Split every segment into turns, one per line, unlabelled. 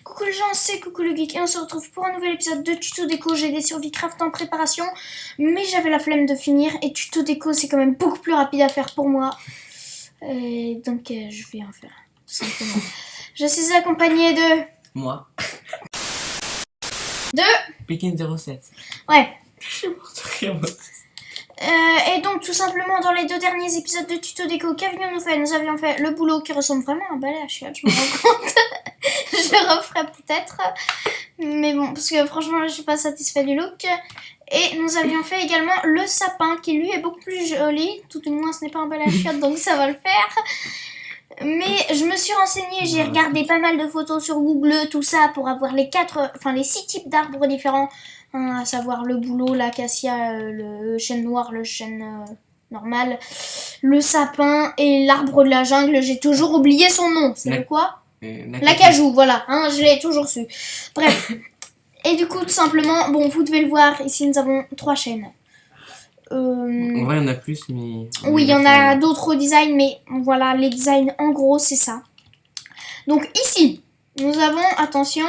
Coucou les gens, c'est Coucou le Geek et on se retrouve pour un nouvel épisode de Tuto Déco. J'ai des survies craft en préparation, mais j'avais la flemme de finir et Tuto Déco c'est quand même beaucoup plus rapide à faire pour moi. Donc je vais en faire, tout simplement. Je suis accompagnée de...
Moi.
De...
Pekin07.
Ouais.
Je suis morte de rire, moi.
Et donc tout simplement dans les 2 derniers épisodes de Tuto Déco, qu'avions-nous fait? Nous avions fait le boulot qui ressemble vraiment à un balai à chiottes, je me rends compte. Je le referai peut-être. Mais bon, parce que franchement je suis pas satisfaite du look. Et nous avions fait également le sapin qui lui est beaucoup plus joli. Tout du moins ce n'est pas un balai à chiottes donc ça va le faire. Mais je me suis renseignée, j'ai regardé pas mal de photos sur Google, tout ça, pour avoir les 6 types d'arbres différents. À savoir le bouleau, l'acacia, le chêne noir, le chêne normal, le sapin et l'arbre de la jungle. J'ai toujours oublié son nom. C'est le quoi? L'acajou, voilà, hein, je l'ai toujours su. Bref. Et du coup, tout simplement, bon, vous devez le voir, ici nous avons 3 chênes.
En vrai, il y en a plus, mais...
Oui, il y en a d'autres designs, mais voilà, les designs en gros, c'est ça. Donc ici, nous avons, attention,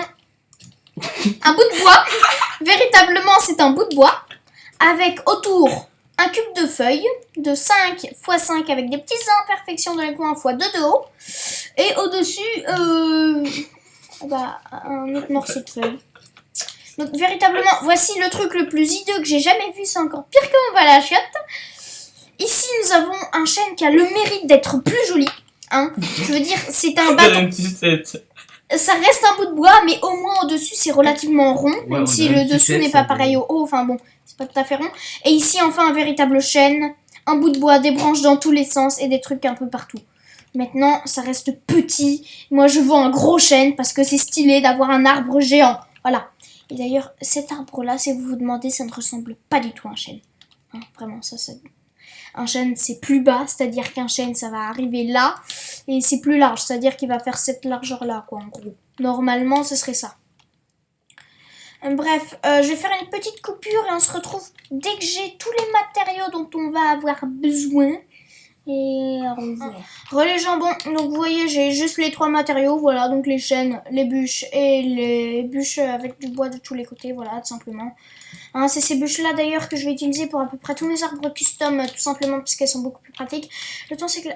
un bout de bois. Véritablement, c'est un bout de bois avec autour un cube de feuilles de 5 x 5 avec des petites imperfections dans les coins x 2 de haut. Et au-dessus, un autre morceau de feuille. Donc véritablement, voici le truc le plus hideux que j'ai jamais vu. C'est encore pire que mon balai à chiottes. Ici, nous avons un chêne qui a le mérite d'être plus joli. Hein, je veux dire, c'est un bâton. Ça reste un bout de bois, mais au moins au-dessus, c'est relativement rond. Même si le dessous n'est pas pareil au haut. Enfin bon, c'est pas tout à fait rond. Et ici, enfin, un véritable chêne. Un bout de bois, des branches dans tous les sens et des trucs un peu partout. Maintenant, ça reste petit. Moi, je veux un gros chêne parce que c'est stylé d'avoir un arbre géant. Voilà. Et d'ailleurs, cet arbre-là, si vous vous demandez, ça ne ressemble pas du tout à un chêne. Hein, vraiment, ça... Un chêne, c'est plus bas, c'est-à-dire qu'un chêne, ça va arriver là, et c'est plus large, c'est-à-dire qu'il va faire cette largeur-là, quoi, en gros. Normalement, ce serait ça. Bref, je vais faire une petite coupure et on se retrouve dès que j'ai tous les matériaux dont on va avoir besoin. Et relais jambon, donc vous voyez, j'ai juste les 3 matériaux, voilà, donc les chaînes, les bûches et les bûches avec du bois de tous les côtés, voilà, tout simplement. Hein, c'est ces bûches-là d'ailleurs que je vais utiliser pour à peu près tous mes arbres custom, tout simplement parce qu'elles sont beaucoup plus pratiques. Le temps c'est que...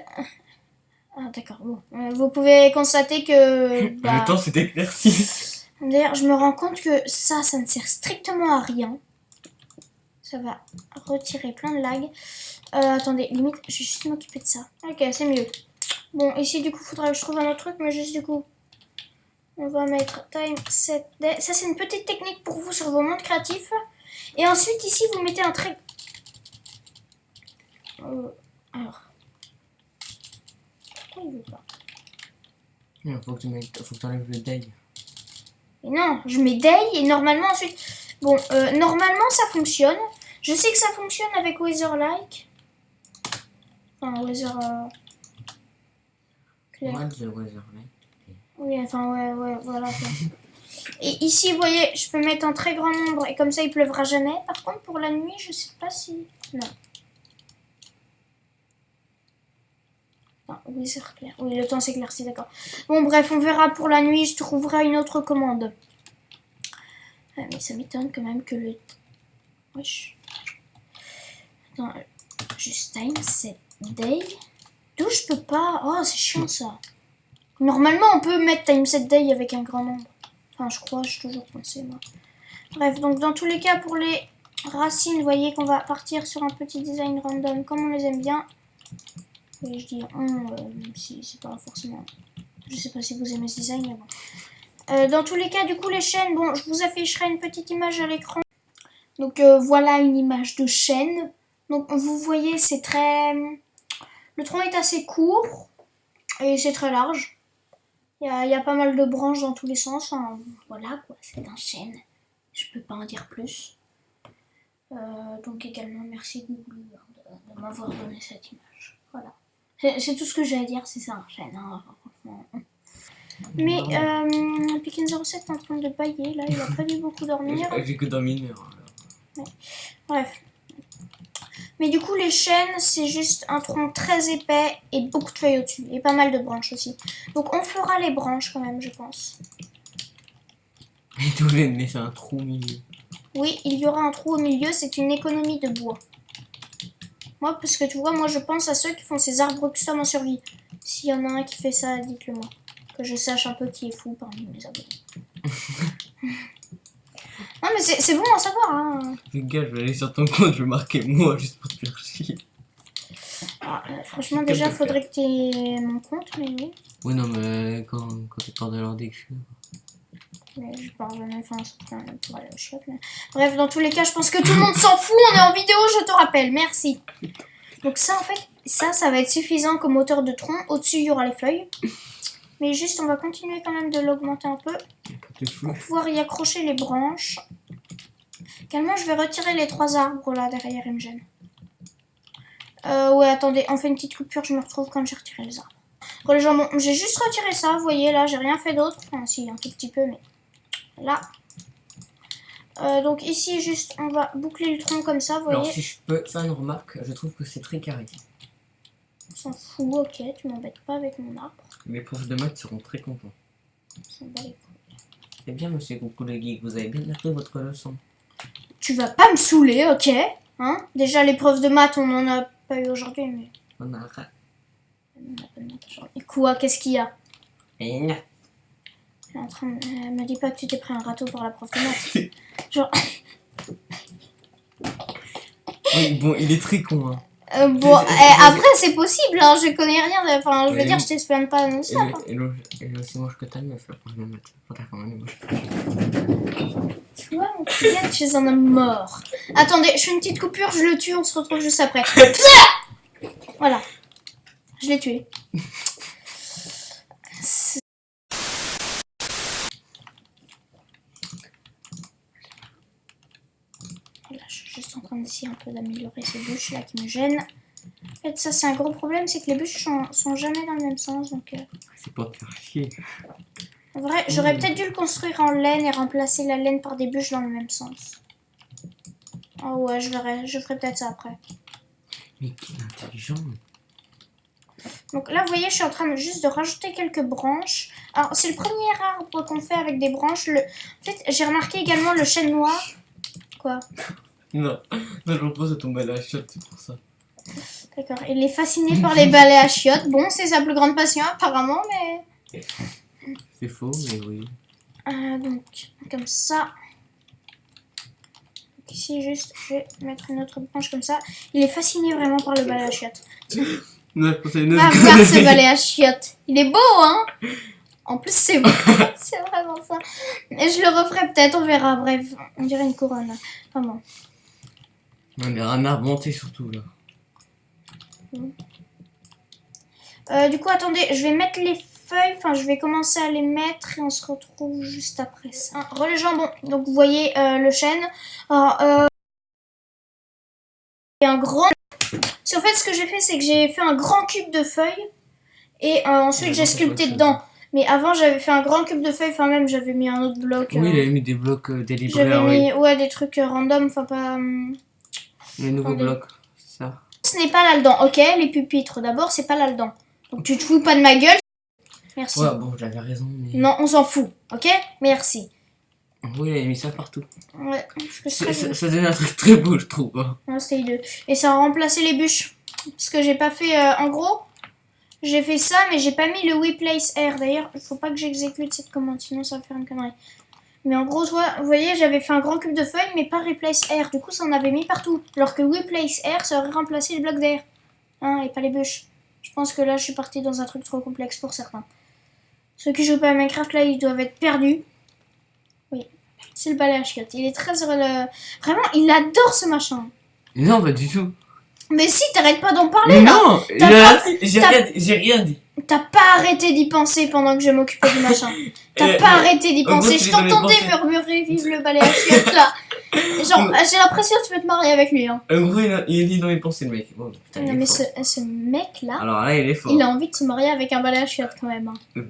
Ah d'accord, bon. Vous pouvez constater que...
Le temps c'est éclairci.
D'ailleurs, je me rends compte que ça ne sert strictement à rien. Ça va retirer plein de lag. Attendez, limite, je vais juste m'occuper de ça. Ok, c'est mieux. Bon, ici, du coup, il faudra que je trouve un autre truc, mais juste du coup, on va mettre time set day. Ça, c'est une petite technique pour vous sur vos mondes créatifs. Et ensuite, ici, vous mettez un trait. Alors. Pourquoi il veut pas?
Il faut que tu enlèves le day.
Et non, je mets day et normalement, ensuite. Bon, normalement, ça fonctionne. Je sais que ça fonctionne avec Weatherlike. Enfin, Weather...
Moi, je Weatherlike.
Oui, enfin, ouais, voilà. Et ici, vous voyez, je peux mettre un très grand nombre et comme ça, il pleuvra jamais. Par contre, pour la nuit, je sais pas si... Non. Enfin, Weather clair. Oui, le temps s'éclaircit, d'accord. Bon, bref, on verra pour la nuit. Je trouverai une autre commande. Ah, mais ça m'étonne quand même que le... Wesh. Attends, juste time set day. D'où je peux pas... Oh, c'est chiant ça. Normalement, on peut mettre time set day avec un grand nombre. Enfin, je crois, j'ai toujours pensé, moi. Bref, donc dans tous les cas, pour les racines, vous voyez qu'on va partir sur un petit design random, comme on les aime bien. Et je dis même si c'est pas forcément... Je sais pas si vous aimez ce design, mais bon. Dans tous les cas, du coup, les chaînes, bon, je vous afficherai une petite image à l'écran. Donc, voilà une image de chaîne. Donc, vous voyez, c'est très... Le tronc est assez court et c'est très large. Il y a pas mal de branches dans tous les sens. Enfin, voilà, quoi, c'est un chêne. Je peux pas en dire plus. Donc, également, merci Google de m'avoir donné cette image. Voilà. C'est tout ce que j'ai à dire, c'est ça, un chêne. Hein, mais, Pekin07 est en train de bailler, là, il a pas dû beaucoup dormir.
J'ai que dormi, mais...
Ouais. Bref. Mais du coup, les chênes, c'est juste un tronc très épais et beaucoup de feuilles au-dessus. Et pas mal de branches aussi. Donc, on fera les branches quand même, je pense.
Et tu voulais me laisser un trou au milieu.
Oui, il y aura un trou au milieu, c'est une économie de bois. Moi, parce que tu vois, moi je pense à ceux qui font ces arbres custom en survie. S'il y en a un qui fait ça, dites-le moi. Que je sache un peu qui est fou parmi mes abonnés. Non mais c'est bon à savoir hein.
Les gars, je vais aller sur ton compte, je vais marquer moi juste pour te faire chier.
Ah, franchement déjà faudrait que tu aies mon compte, mais oui.
Oui non mais quand tu parles de l'ordi que je suis...
Mais je parle jamais, enfin c'est pour aller au shop. Mais... Bref, dans tous les cas, je pense que tout le monde s'en fout, on est en vidéo, je te rappelle, merci. Donc ça en fait, ça va être suffisant comme hauteur de tronc. Au-dessus, il y aura les feuilles. Mais juste, on va continuer quand même de l'augmenter un peu. Pour pouvoir y accrocher les branches. Également, je vais retirer les 3 arbres là derrière, ils me gênent. Ouais, attendez, on fait une petite coupure, je me retrouve quand j'ai retiré les arbres. Bon, les gens, bon, j'ai juste retiré ça, vous voyez, là, j'ai rien fait d'autre. Enfin, si, un tout petit peu, mais là. Donc ici, juste, on va boucler le tronc comme ça, vous voyez.
Alors, si je peux faire une remarque, je trouve que c'est très carré.
On s'en fout, ok, tu m'embêtes pas avec mon arbre.
Les profs de maths seront très contents.
On s'en bat les couilles.
C'est bien, monsieur Coucou le Geek, vous avez bien appris votre leçon.
Tu vas pas me saouler, ok, hein. Déjà, l'épreuve de maths, on en a pas eu aujourd'hui, mais...
On a rien.
Et quoi, qu'est-ce qu'il y a?
Rien.
Elle est en train de... Elle me dit pas que tu t'es pris un râteau par la prof de maths. Genre...
Oui, bon, il est très con, hein.
Bon, après c'est possible, hein, je connais rien, enfin je veux dire, je t'espionne pas non ça.
Et là aussi moche que ta meuf, la prof de maths. Regarde comment elle est moche.
Tu vois, mon petit gars, tu es un homme mort. Attendez, je fais une petite coupure, je le tue, on se retrouve juste après. Voilà, je l'ai tué. Voilà, je suis juste en train d'essayer un peu d'améliorer ces bûches là qui me gênent. En fait, ça c'est un gros problème, c'est que les bûches sont jamais dans le même sens, donc...
C'est pas de faire chier.
En vrai, j'aurais peut-être dû le construire en laine et remplacer la laine par des bûches dans le même sens. Oh ouais, je ferai peut-être ça après.
Mais quel intelligent.
Donc là, vous voyez, je suis en train juste de rajouter quelques branches. Alors, c'est le premier arbre qu'on fait avec des branches. En fait, j'ai remarqué également le chêne noir. Quoi?
Non, je repose à tomber à la chiotte, c'est pour ça.
D'accord, il est fasciné par les balais à chiottes. Bon, c'est sa plus grande passion apparemment, mais...
C'est faux, mais oui.
Donc, comme ça. Donc ici, juste, je vais mettre une autre branche comme ça. Il est fasciné vraiment par le balai à chiottes.
Non,
Va voir ce balai à chiottes. Il est beau, hein? En plus, c'est beau. C'est vraiment ça. Et je le referai peut-être, on verra. Bref, on dirait une couronne. Vraiment.
On dirait un arbre monté surtout, là.
Du coup, attendez, je vais mettre les feuilles. Enfin, je vais commencer à les mettre et on se retrouve juste après ça. Les gens, bon, donc vous voyez le chêne. Alors, et un grand... En fait, ce que j'ai fait, c'est que j'ai fait un grand cube de feuilles. Et ensuite, j'ai sculpté dedans. Mais avant, j'avais fait un grand cube de feuilles. Enfin, même, j'avais mis un autre bloc.
Oui, il avait mis des blocs délibérés.
J'avais mis, ouais, des trucs random. Enfin, pas...
Les nouveaux blocs, c'est ça.
Ce n'est pas là-dedans, ok? Les pupitres, d'abord, c'est pas là-dedans. Donc, tu te fous pas de ma gueule. Merci.
Ouais, bon, j'avais raison, mais...
Non, on s'en fout, ok? Merci.
Oui, il a mis ça partout.
Ouais,
ça donne un truc très beau, je trouve.
Non, c'était hideux. Et ça a remplacé les bûches. Parce que j'ai pas fait... en gros, j'ai fait ça, mais j'ai pas mis le WePlace Air. D'ailleurs, il faut pas que j'exécute cette commande, sinon ça va faire une connerie. Mais en gros, vous voyez, j'avais fait un grand cube de feuilles, mais pas Replace Air. Du coup, ça en avait mis partout. Alors que WePlace Air, ça aurait remplacé les blocs d'air. Hein, et pas les bûches. Je pense que là, je suis partie dans un truc trop complexe pour certains. Ceux qui jouent pas à Minecraft, là, ils doivent être perdus. Oui, c'est le balai à chiottes. Il est très sur le... Vraiment, il adore ce machin.
Non, pas du tout.
Mais si, t'arrêtes pas d'en parler,
mais
là.
Non, j'ai rien dit.
T'as pas arrêté d'y penser pendant que je m'occupais du machin. T'as pas arrêté d'y penser. Je t'entendais murmurer vive le balai à chiottes, là. Genre, j'ai l'impression que tu veux te marier avec lui, hein.
En gros, il est dit dans mes pensées, le mec. Bon, putain,
non, mais ce mec-là...
Alors là, il est fort.
Il a envie de se marier avec un balai à chiottes, quand même. Hein.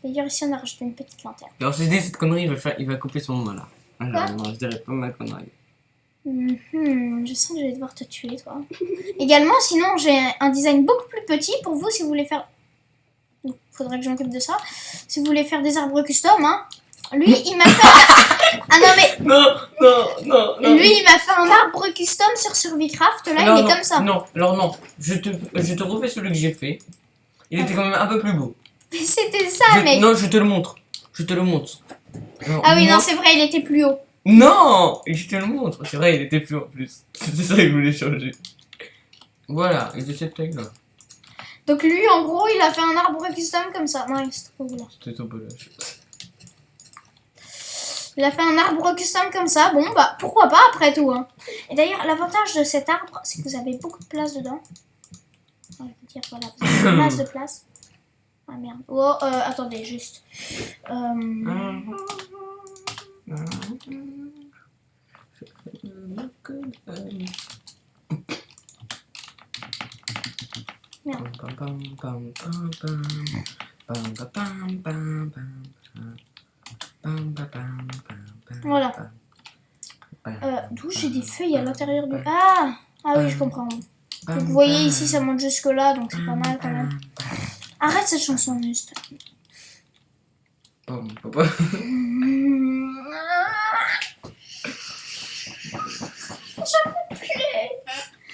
D'ailleurs, ici, on a rajouté une petite lanterne.
Alors, si je dis cette connerie, il va couper son nom, là. Alors, non, je dirais pas ma connerie.
Je sens que je vais devoir te tuer, toi. Également, sinon, j'ai un design beaucoup plus petit pour vous si vous voulez faire... Faudrait que je m'occupe de ça. Si vous voulez faire des arbres custom, hein. Lui, il m'a fait... Ah non, mais...
Non.
Lui, il m'a fait un arbre custom sur Survicraft. Là,
Alors,
il est
non,
comme ça.
Non, alors non. Je te refais celui que j'ai fait. Il était quand même un peu plus beau.
Mais c'était ça, mec.
Non, je te le montre. Je te le montre. Alors,
Ah oui,
moi-
non, c'est vrai, il était plus haut.
Non, je te le montre. C'est vrai, il était plus en plus. C'était ça, il voulait changer. Voilà, il était cette taille-là.
Donc lui, en gros, il a fait un arbre custom comme ça. Non, c'est trop beau.
C'était ton pelage.
Il a fait un arbre custom comme ça. Bon, bah, pourquoi pas après tout. Hein. Et d'ailleurs, l'avantage de cet arbre, c'est que vous avez beaucoup de place dedans. On va dire, voilà, vous avez de place. Ah merde. Oh, attendez, juste. Voilà. D'où j'ai des feuilles à l'intérieur du... Ah oui, je comprends. Donc vous voyez ici, ça monte jusque là, donc c'est pas mal quand même. Arrête cette chanson, juste.
J'en peux plus.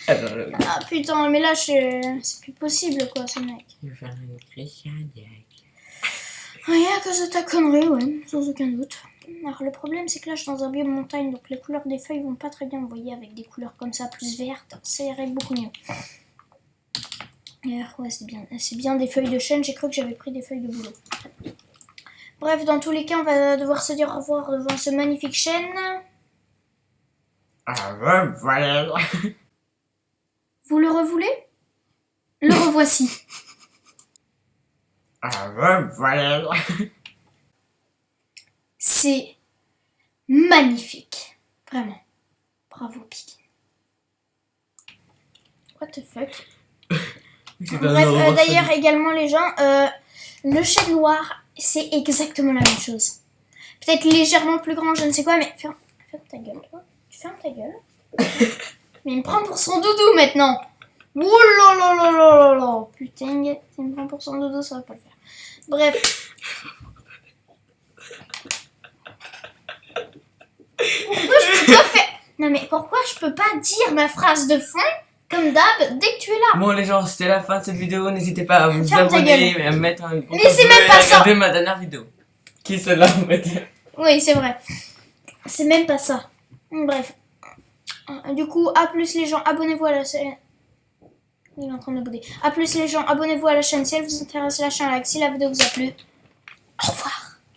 Ah putain, mais là, c'est plus possible, quoi, ce mec.
Je vais faire une crise cardiaque.
Oui, à cause de ta connerie, ouais, sans aucun doute. Alors, le problème, c'est que là, je suis dans un biome montagne, donc les couleurs des feuilles vont pas très bien. Vous voyez, avec des couleurs comme ça, plus vertes, ça irait beaucoup mieux. Et ouais, c'est bien des feuilles de chêne. J'ai cru que j'avais pris des feuilles de bouleau. Bref, dans tous les cas, on va devoir se dire au revoir devant ce magnifique chêne.
Voilà.
Vous le revoulez? Le revoici.
Voilà.
C'est magnifique. Vraiment. Bravo, Piki. What the fuck? Bref, d'ailleurs, également, les gens, le chêne noir, c'est exactement la même chose. Peut-être légèrement plus grand, je ne sais quoi, mais ferme ta gueule, toi. Tu fermes ta gueule. Mais il me prend pour son doudou maintenant. Ouh là là là là là là. Putain, s'il me prend pour son doudou, ça va pas le faire. Bref. Pourquoi je peux pas faire... Non mais pourquoi je peux pas dire ma phrase de fin comme d'hab dès que tu es là?
Bon les gens, c'était la fin de cette vidéo. N'hésitez pas à vous
Ferme ta
abonner,
gueule.
à mettre un pouce
Mais c'est
bleu
même
et
pas
à
ça.
regarder ma dernière vidéo. Qui est celle-là, on va dire.
Oui, c'est vrai. C'est même pas ça. Bref. Du coup, à plus les gens, abonnez-vous à la chaîne. Il est en train de bouder. À plus les gens, abonnez-vous à la chaîne si elle vous intéresse, lâchez un like si la vidéo vous a plu. Au revoir.